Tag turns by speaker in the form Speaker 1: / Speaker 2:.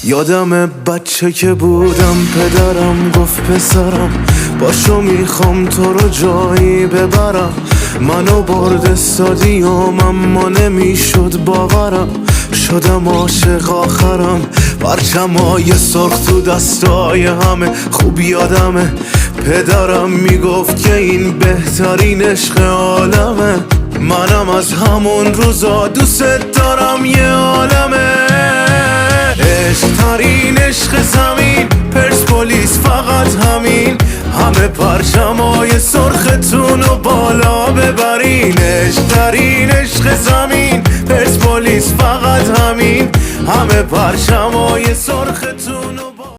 Speaker 1: یادم بچه که بودم پدرم گفت پسرم باشو میخوام تو رو جایی ببرم. منو برد استادیوم اما نمیشد باورم، شدم عاشق آخرم. پرچمای سرخ تو دستای همه خوب یادمه، پدرم میگفت که این بهترین عشق عالمه. منم از همون روزا دوست دارم یه عالمه. عشق ترین عشق زمین، پرسپولیس فقط همین، همه پرچمای سرختون و بالا ببرین. عشق ترین عشق زمین، پرسپولیس فقط همین، همه پرچمای سرختون و